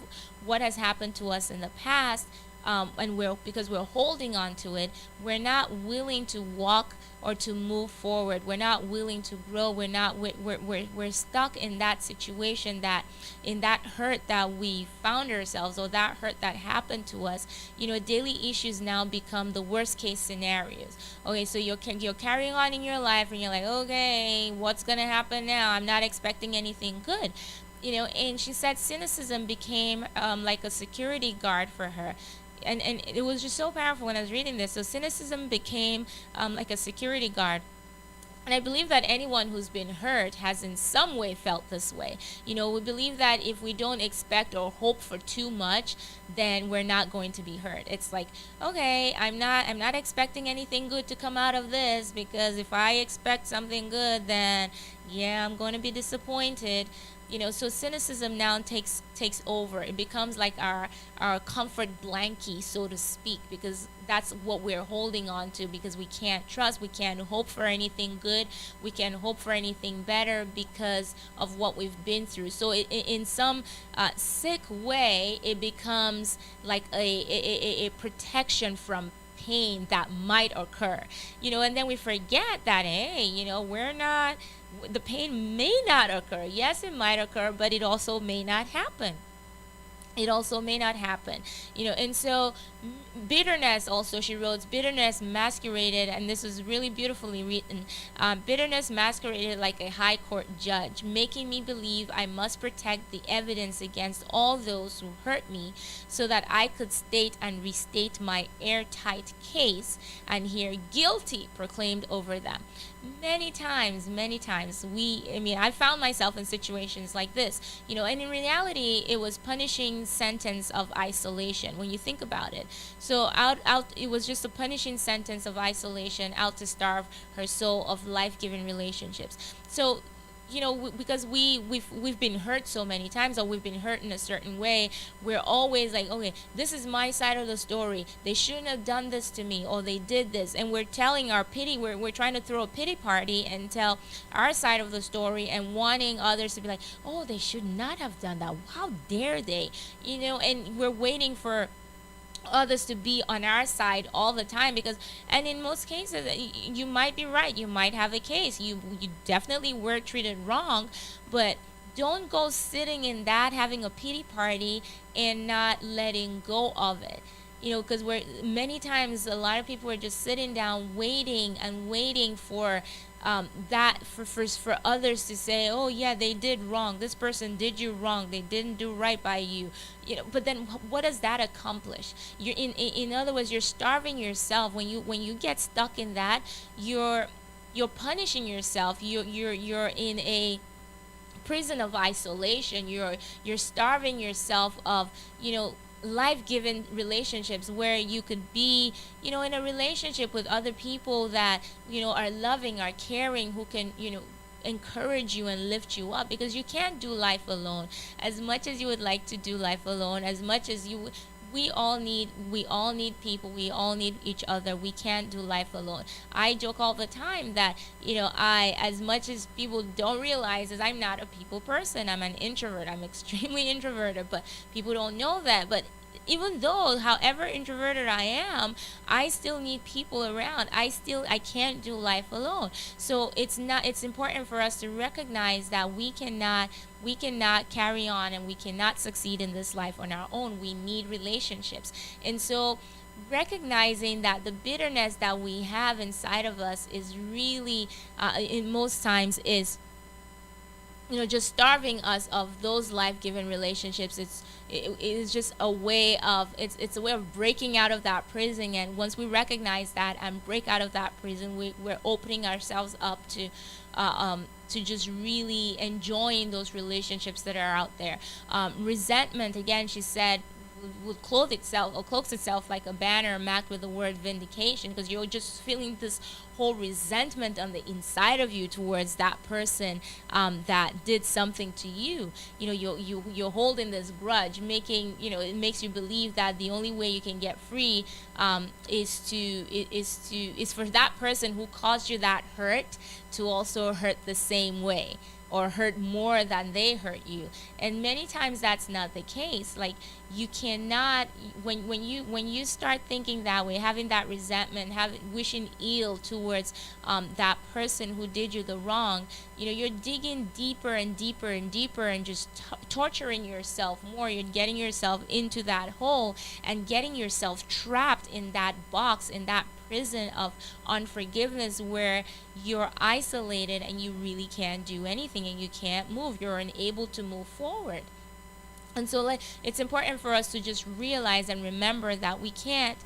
what has happened to us in the past, and because we're holding on to it, we're not willing to walk or to move forward. We're not willing to grow. We're stuck in that situation, that in that hurt that we found ourselves, or that hurt that happened to us. Daily issues now become the worst case scenarios. Okay, so you're carrying on in your life, and you're like, okay, what's gonna happen now? I'm not expecting anything good. And she said cynicism became like a security guard for her. And it was just so powerful when I was reading this. So cynicism became like a security guard. And I believe that anyone who's been hurt has in some way felt this way. We believe that if we don't expect or hope for too much, then we're not going to be hurt. It's like, okay, I'm not expecting anything good to come out of this, because if I expect something good, then yeah, I'm going to be disappointed. So cynicism now takes over. It becomes like our comfort blankie, so to speak, because that's what we're holding on to, because we can't trust, we can't hope for anything good, we can't hope for anything better because of what we've been through. So in some sick way, it becomes like a protection from pain that might occur. And then we forget that, hey, the pain may not occur. Yes, it might occur, but it also may not happen. And so bitterness also, she wrote, bitterness masqueraded, and this was really beautifully written, bitterness masqueraded like a high court judge, making me believe I must protect the evidence against all those who hurt me, so that I could state and restate my airtight case and hear guilty proclaimed over them. Many times I found myself in situations like this, and in reality it was punishing sentence of isolation when you think about it. So it was just a punishing sentence of isolation, out to starve her soul of life-giving relationships. So because we've been hurt so many times, or we've been hurt in a certain way, we're always like, okay, this is my side of the story, they shouldn't have done this to me, or they did this, and we're telling our pity, we're trying to throw a pity party and tell our side of the story, and wanting others to be like, oh, they should not have done that, how dare they, and we're waiting for others to be on our side all the time, and in most cases you might be right, you might have a case, you definitely were treated wrong, but don't go sitting in that, having a pity party and not letting go of it. Because many times a lot of people are just sitting down waiting for that for others to say, oh yeah, they did wrong, this person did you wrong, they didn't do right by you, but then what does that accomplish? You're in other words, you're starving yourself. When you get stuck in that, you're punishing yourself. You're in a prison of isolation. You're starving yourself of life-giving relationships, where you could be in a relationship with other people that are loving, are caring, who can encourage you and lift you up, because you can't do life alone. As much as you would like to do life alone, as much as we all need people, we all need each other. We can't do life alone. I joke all the time that as much as people don't realize, is I'm not a people person, I'm an introvert, I'm extremely introverted, but people don't know that. But even though, however introverted I am, I still need people around. I can't do life alone. So it's important for us to recognize that we cannot carry on, and we cannot succeed in this life on our own. We need relationships. And so recognizing that the bitterness that we have inside of us is really in most times is just starving us of those life-giving relationships. It is just a way of it's a way of breaking out of that prison. And once we recognize that and break out of that prison, we're opening ourselves up to just really enjoying those relationships that are out there. Resentment, again, she said, would clothes itself like a banner marked with the word vindication, because you're just feeling this whole resentment on the inside of you towards that person that did something to you. You're holding this grudge, making it makes you believe that the only way you can get free is for that person who caused you that hurt to also hurt the same way. or hurt more than they hurt you. And many times that's not the case. Like, you cannot, when you start thinking that way, having that resentment, having wishing ill towards that person who did you the wrong, you're digging deeper and deeper and deeper, and just torturing yourself more. You're getting yourself into that hole and getting yourself trapped in that box, in that prison of unforgiveness, where you're isolated and you really can't do anything and you can't move. You're unable to move forward. And so, like, it's important for us to just realize and remember that we can't,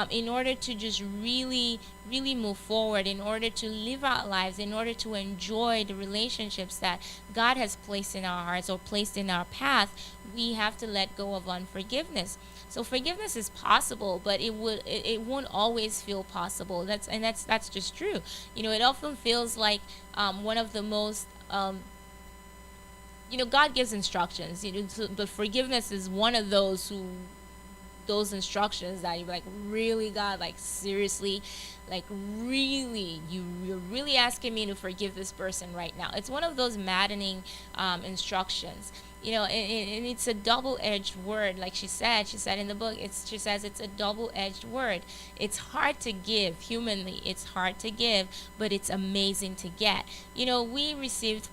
in order to just really, really move forward, in order to live our lives, in order to enjoy the relationships that God has placed in our hearts or placed in our path, we have to let go of unforgiveness. So forgiveness is possible, but it won't always feel possible. That's just true. It often feels like one of the most God gives instructions, but forgiveness is one of those instructions that you're like, really, God, like, seriously, like, really, you're really asking me to forgive this person right now. It's one of those maddening instructions. And it's a double-edged word. Like she said in the book, she says it's a double-edged word. It's hard to give. Humanly, it's hard to give, but it's amazing to get. We received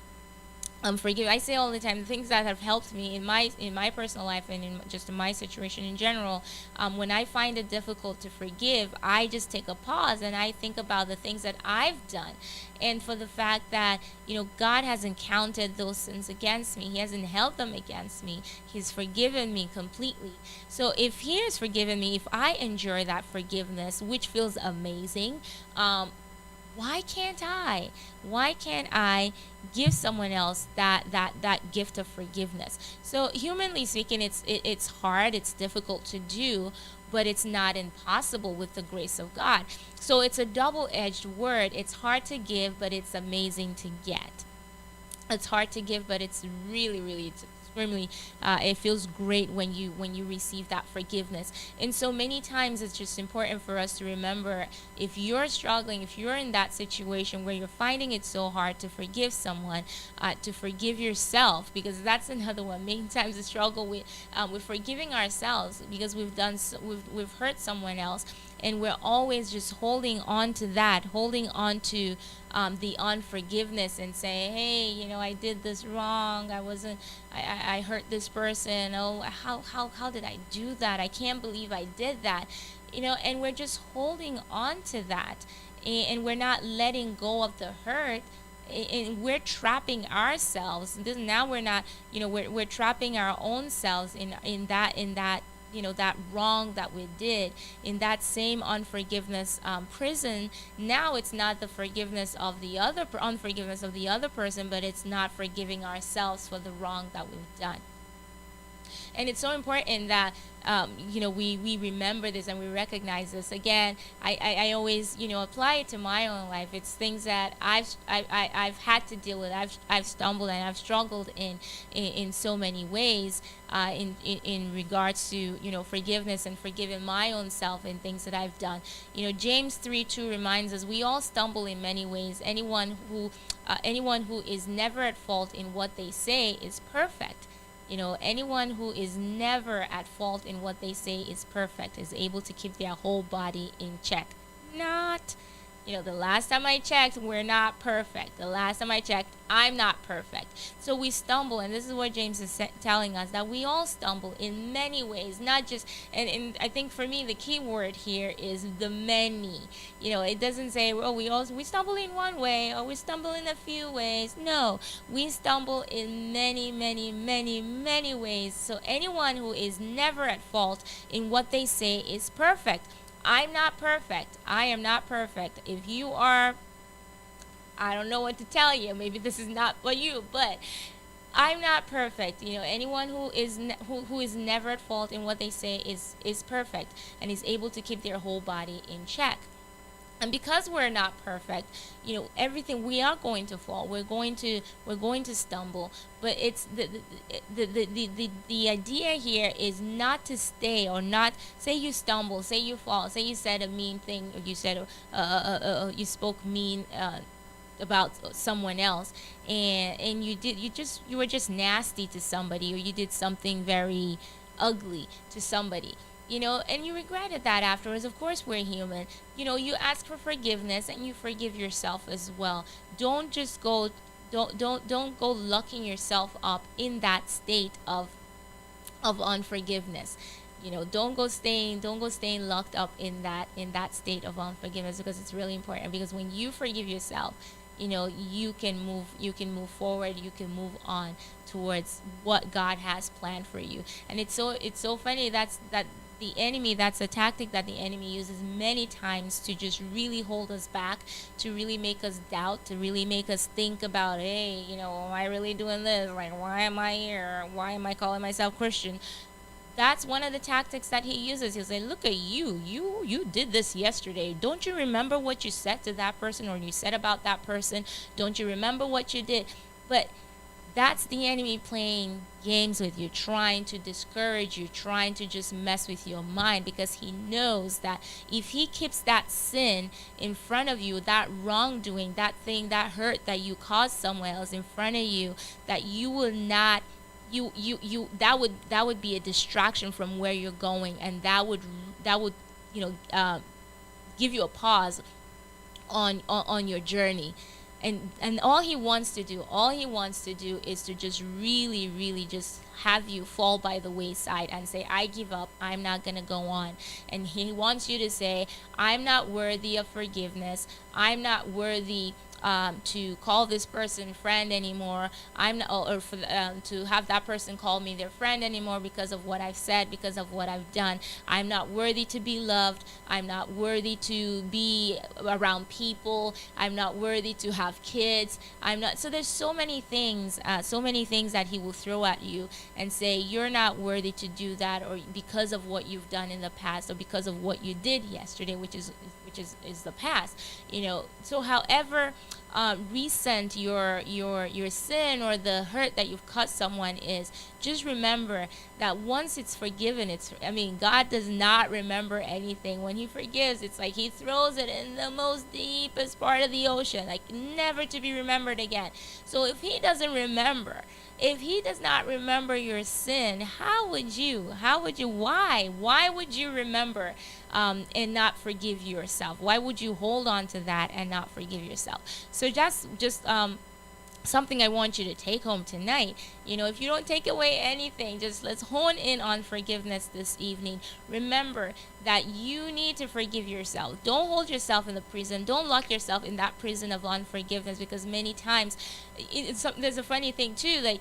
forgive. I say all the time, the things that have helped me in my personal life, and in my situation in general. When I find it difficult to forgive, I just take a pause and I think about the things that I've done, and for the fact that God hasn't counted those sins against me. He hasn't held them against me. He's forgiven me completely. So if He has forgiven me, if I enjoy that forgiveness, which feels amazing, why can't I? Why can't I give someone else that gift of forgiveness? So humanly speaking, it's hard, it's difficult to do, but it's not impossible with the grace of God. So it's a double-edged word. It's hard to give, but it's amazing to get. It's hard to give, but it's really, really, it's extremely, it feels great when you receive that forgiveness. And so many times it's just important for us to remember, if you're struggling, if you're in that situation where you're finding it so hard to forgive someone, to forgive yourself, because that's another one. Many times the struggle with forgiving ourselves, because we've hurt someone else, and we're always just holding on to that, holding on to the unforgiveness, and saying, hey, I did this wrong. I hurt this person. Oh, how did I do that? I can't believe I did that. And we're just holding on to that, and we're not letting go of the hurt, and we're trapping ourselves. Now we're not, we're trapping our own selves in that that wrong that we did, in that same unforgiveness prison. Now it's not the unforgiveness of the other person, but it's not forgiving ourselves for the wrong that we've done. And it's so important that we remember this and we recognize this. Again, I always apply it to my own life. It's things that I've had to deal with. I've stumbled and I've struggled in so many ways in regards to forgiveness and forgiving my own self in things that I've done. James 3:2 reminds us, we all stumble in many ways. Anyone who is never at fault in what they say is perfect. Anyone who is never at fault in what they say is perfect, is able to keep their whole body in check. Not, the last time I checked, we're not perfect. The last time I checked, I'm not perfect. So we stumble, and this is what James is telling us, that we all stumble in many ways, not just, and I think for me, the key word here is the many. It doesn't say, oh, we stumble in one way, or we stumble in a few ways. No, we stumble in many, many, many, many ways. So anyone who is never at fault in what they say is perfect. I'm not perfect. I am not perfect. If you are, I don't know what to tell you. Maybe this is not for you, but I'm not perfect. Anyone who is never at fault in what they say is perfect and is able to keep their whole body in check. And because we're not perfect, everything, we are going to fall. We're going to stumble. But it's the idea here is not to stay, or not say you stumble, say you fall, say you said a mean thing, or you said you spoke mean about someone else, and you were just nasty to somebody, or you did something very ugly to somebody, and you regretted that afterwards. Of course, we're human. You ask for forgiveness and you forgive yourself as well. Don't just go don't go locking yourself up in that state of unforgiveness. Don't go staying locked up in that state of unforgiveness, because it's really important. Because when you forgive yourself, you can move forward, you can move on towards what God has planned for you. And it's so funny, that's a tactic that the enemy uses many times, to just really hold us back, to really make us doubt, to really make us think about, hey, am I really doing this? Like, why am I here? Why am I calling myself Christian? That's one of the tactics that he uses. He'll say, look at you did this yesterday. Don't you remember what you said to that person, or you said about that person? Don't you remember what you did? But that's the enemy playing games with you, trying to discourage you, trying to just mess with your mind, because he knows that if he keeps that sin in front of you, that wrongdoing, that thing, that hurt that you caused someone else in front of you, that you will not that would be a distraction from where you're going, and that would give you a pause on your journey. And all he wants to do is to just really, really just have you fall by the wayside and say, I give up, I'm not going to go on. And he wants you to say, I'm not worthy of forgiveness, I'm not worthy to call this person friend anymore. I'm not, or for to have that person call me their friend anymore, because of what I've said, because of what I've done. I'm not worthy to be loved. I'm not worthy to be around people. I'm not worthy to have kids. I'm not. So there's so many things that he will throw at you and say, you're not worthy to do that, or because of what you've done in the past, or because of what you did yesterday, which is the past. So however recent your sin or the hurt that you've caused someone is, just remember that once it's forgiven, God does not remember anything. When he forgives, it's like he throws it in the most deepest part of the ocean, like never to be remembered again. So if he does not remember your sin, why would you remember and not forgive yourself? Why would you hold on to that and not forgive yourself? So just something I want you to take home tonight. If you don't take away anything, just let's hone in on forgiveness this evening. Remember that you need to forgive yourself. Don't hold yourself in the prison. Don't lock yourself in that prison of unforgiveness, because many times there's a funny thing too, like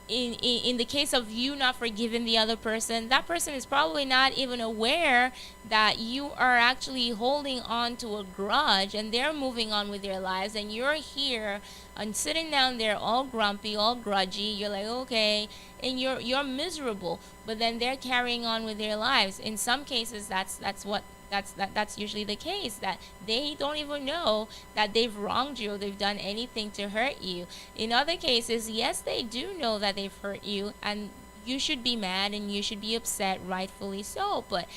in the case of you not forgiving the other person, that person is probably not even aware that you are actually holding on to a grudge, and they're moving on with their lives, and you're here and sitting down there all grumpy, all grudgy. You're like, okay, and you're miserable, but then they're carrying on with their lives. In some cases, that's usually the case, that they don't even know that they've wronged you or they've done anything to hurt you. In other cases, yes, they do know that they've hurt you, and you should be mad and you should be upset, rightfully so. But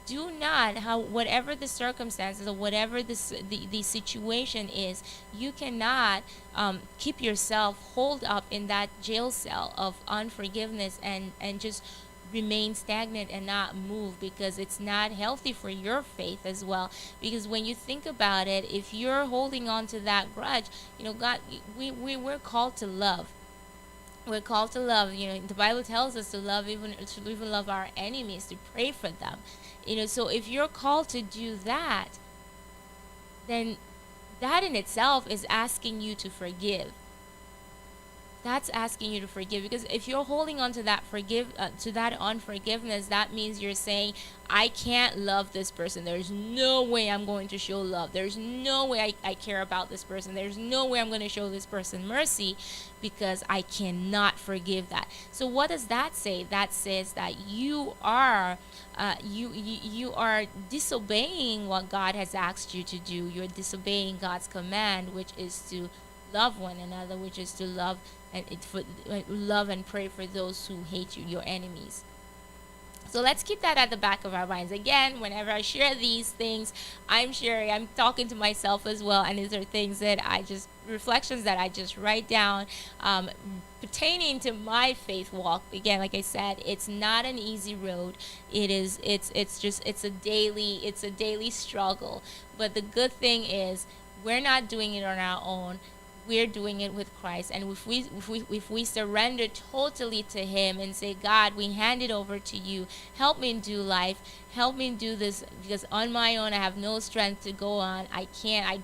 do not, whatever the circumstances or whatever the situation is, you cannot keep yourself holed up in that jail cell of unforgiveness and just remain stagnant and not move, because it's not healthy for your faith as well. Because when you think about it, if you're holding on to that grudge, God, we're called to love. We're called to love. The Bible tells us to even love our enemies, to pray for them. So if you're called to do that, then that in itself is asking you to forgive. That's asking you to forgive, because if you're holding on to that to that unforgiveness, that means you're saying, I can't love this person. There's no way I'm going to show love. There's no way I care about this person. There's no way I'm going to show this person mercy, because I cannot forgive that. So what does that say? That says that you are you are disobeying what God has asked you to do. You're disobeying God's command, which is to love one another, which is to love and pray for those who hate you, your enemies. So let's keep that at the back of our minds. Again, whenever I share these things, I'm sharing, I'm talking to myself as well. And these are things that reflections that I just write down, pertaining to my faith walk. Again, like I said, it's not an easy road. It's a daily struggle. But the good thing is we're not doing it on our own. We're doing it with Christ. And if we surrender totally to him and say, God, we hand it over to you, help me do life, help me do this, because on my own I have no strength to go on. I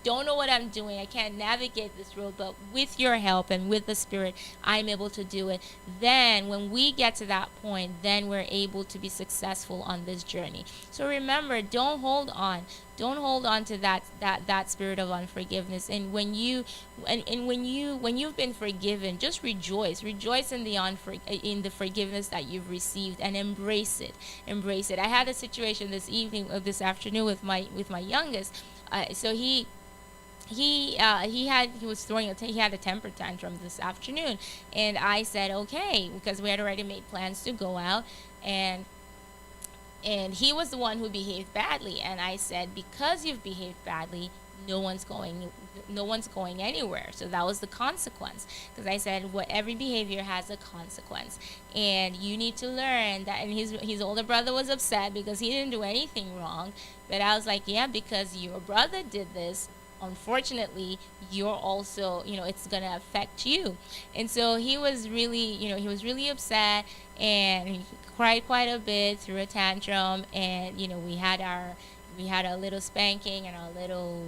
don't know what I'm doing, I can't navigate this road, but with your help and with the Spirit, I'm able to do it. Then when we get to that point, then we're able to be successful on this journey. So remember, don't hold on to that spirit of unforgiveness. And when you've been forgiven, just rejoice in the forgiveness that you've received, and embrace it. I had a situation this afternoon with my youngest. So he had a temper tantrum this afternoon, and I said okay, because we had already made plans to go out, and he was the one who behaved badly. And I said, because you've behaved badly, no one's going anywhere. So that was the consequence, because I said, every behavior has a consequence, and you need to learn that. And his older brother was upset because he didn't do anything wrong, but I was like, yeah, because your brother did this, unfortunately you're also, it's going to affect you. And so he was really upset, and he cried quite a bit, threw a tantrum, and we had a little spanking and a little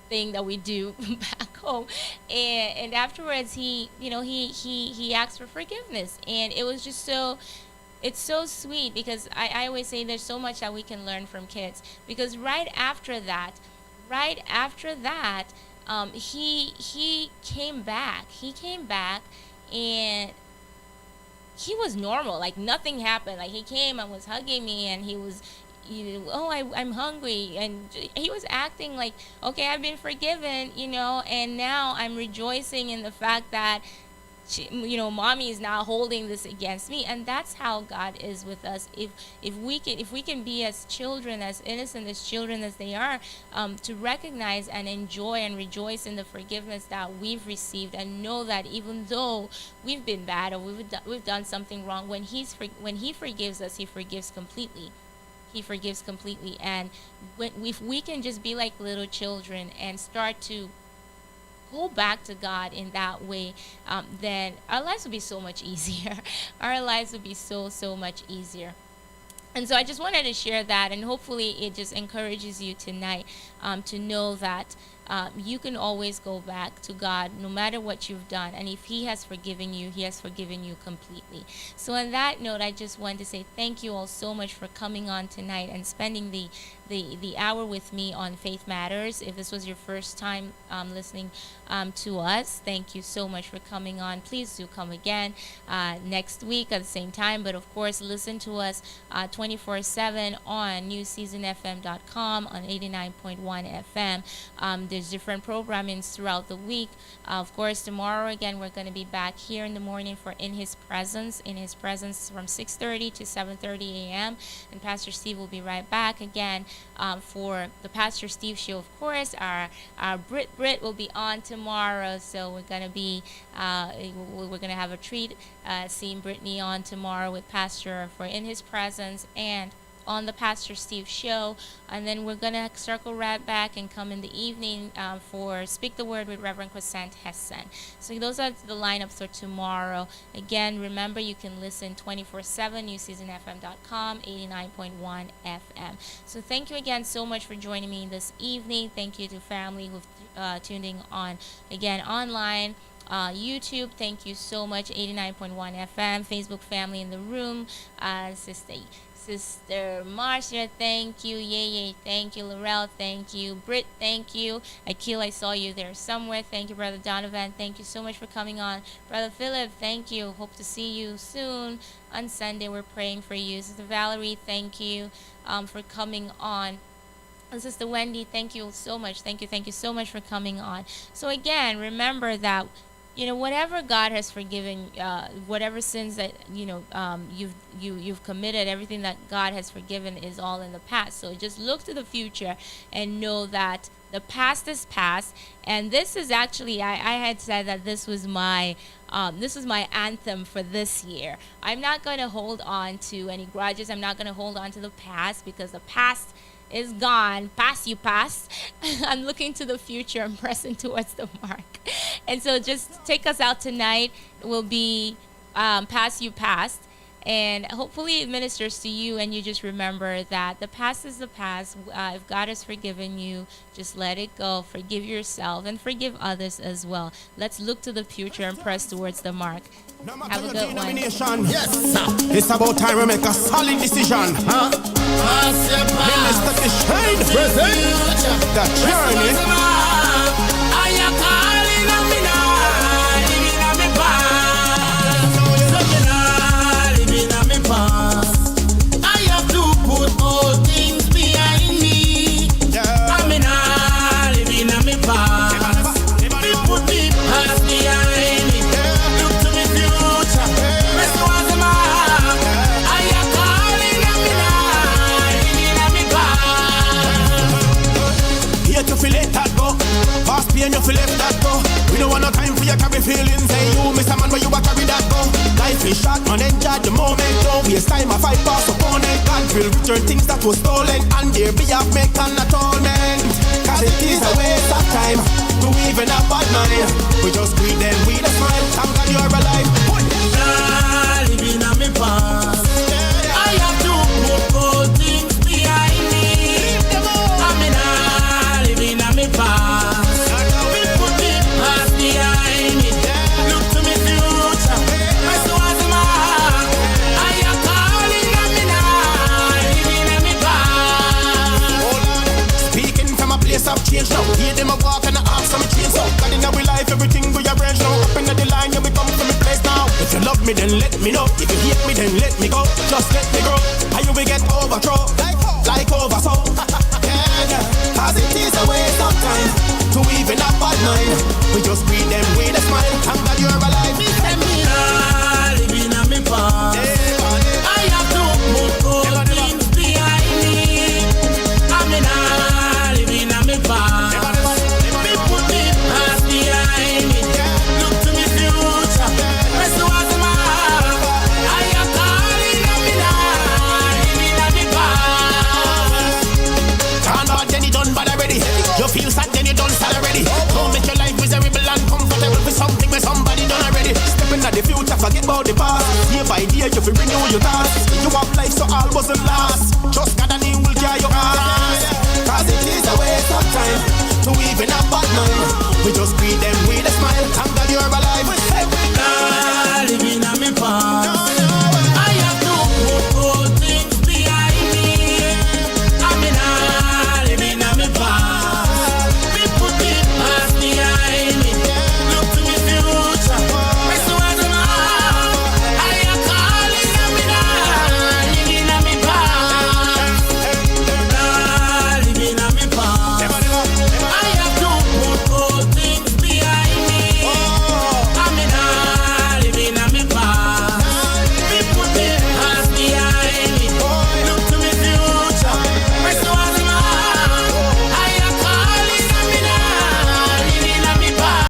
thing that we do back home. And afterwards he asked for forgiveness, and it was just it's so sweet, because I always say there's so much that we can learn from kids, because right after that, he came back, and he was normal, like nothing happened. Like he came and was hugging me, and he was, I'm hungry, and he was acting like, okay, I've been forgiven, and now I'm rejoicing in the fact that mommy is not holding this against me. And that's how God is with us. If we can be as children, as innocent as children as they are, to recognize and enjoy and rejoice in the forgiveness that we've received, and know that even though we've been bad, or we've done something wrong, when he forgives us, he forgives completely. And if we can just be like little children and start to go back to God in that way, then our lives will be so much easier. Our lives will be so much easier. And so I just wanted to share that, and hopefully it just encourages you tonight, to know that you can always go back to God no matter what you've done. And if he has forgiven you, he has forgiven you completely. So on that note, I just want to say thank you all so much for coming on tonight and spending the hour with me on Faith Matters. If this was your first time listening to us, thank you so much for coming on. Please do come again next week at the same time. But of course, listen to us 24/7 on newseasonfm.com, on 89.1 FM. There's different programmings throughout the week. Of course, tomorrow again, we're going to be back here in the morning for In His Presence from 6:30 to 7:30 a.m. And Pastor Steve will be right back again for the Pastor Steve Show. Of course, our Brit will be on tomorrow, so we're going to have a treat seeing Brittany on tomorrow with Pastor for In His Presence and on the Pastor Steve Show. And then we're going to circle right back and come in the evening for Speak the Word with Reverend Crescent Hessen. So those are the lineups for tomorrow. Again, remember, you can listen 24/7, newseasonfm.com, 89.1 FM. So thank you again so much for joining me this evening. Thank you to family who've tuned in on, again, online. YouTube, thank you so much. 89.1 FM. Facebook family in the room. Sister Marcia, thank you. Yay, thank you. Laurel, thank you. Britt, thank you. Akil, I saw you there somewhere. Thank you, Brother Donovan. Thank you so much for coming on. Brother Philip, thank you. Hope to see you soon on Sunday. We're praying for you. Sister Valerie, thank you for coming on. And Sister Wendy, thank you so much. Thank you so much for coming on. So again, remember that whatever God has forgiven, whatever sins that you've committed, everything that God has forgiven is all in the past. So just look to the future and know that the past is past. And this is actually, I had said that this was my anthem for this year. I'm not going to hold on to any grudges. I'm not going to hold on to the past, because the past is gone. Past you past. I'm looking to the future and pressing towards the mark. And so just take us out tonight. It will be Past You Past. And hopefully it ministers to you, and you just remember that the past is the past. If God has forgiven you, just let it go. Forgive yourself and forgive others as well. Let's look to the future and press towards the mark. Have a good one. Yes, it's about time we make a solid decision, huh? Minister the shine, present the journey. I have to put all things behind me. I'm not living on my past. Me put the past behind me. Look to me future. Rest towards the mark. I am calling on me now. Living on my past. Here to feel it that go. Past pain you feel it that go. We don't want no time for your carry feelings. Hey you, Mr. Man, where you a carry that go? Life is short, man, enjoy the moment. Don't waste time, I fight past opponent. God will return things that was stolen, and there be a make an atonement. Cause it is a waste of time to even a bad mind. We just greet them with a smile. Thank God you're alive. Nah, living on my past. I have to put all things behind me. I'm not living on my past. We put the past behind me. Look to me future. Rest towards the mark. I am calling on me now. Living on my past. Speaking from a place of change now. Hear them a walk and a ask some change. So God in our life, everything we arrange now. Up in the line, yeah, we come from a place now. If you love me, then let me know. If you hate me, then let me go. Just let me grow. How you will get overthrown like over so. Yeah. Cause it is a waste of time to even a bad mind. We just greet them with a smile. Thank God you're alive. Me nah living on my past. I have to put all things behind me. I'm not living on my past. Me put the past behind me. Look to me future. Rest towards the mark. I am calling on me now. Living on my past. Turn bad, then you done bad already. You feel sad, then you done sad already. Don't make your life miserable and comfortable for something where somebody done already. Stepping at the future, forget about the past. Year by year, you feel renew your task. You have life, so all wasn't last. Just God and He will carry your ass. Cause it is a waste of time to even a bad mind. We just greet them with a smile. Thank God you're alive.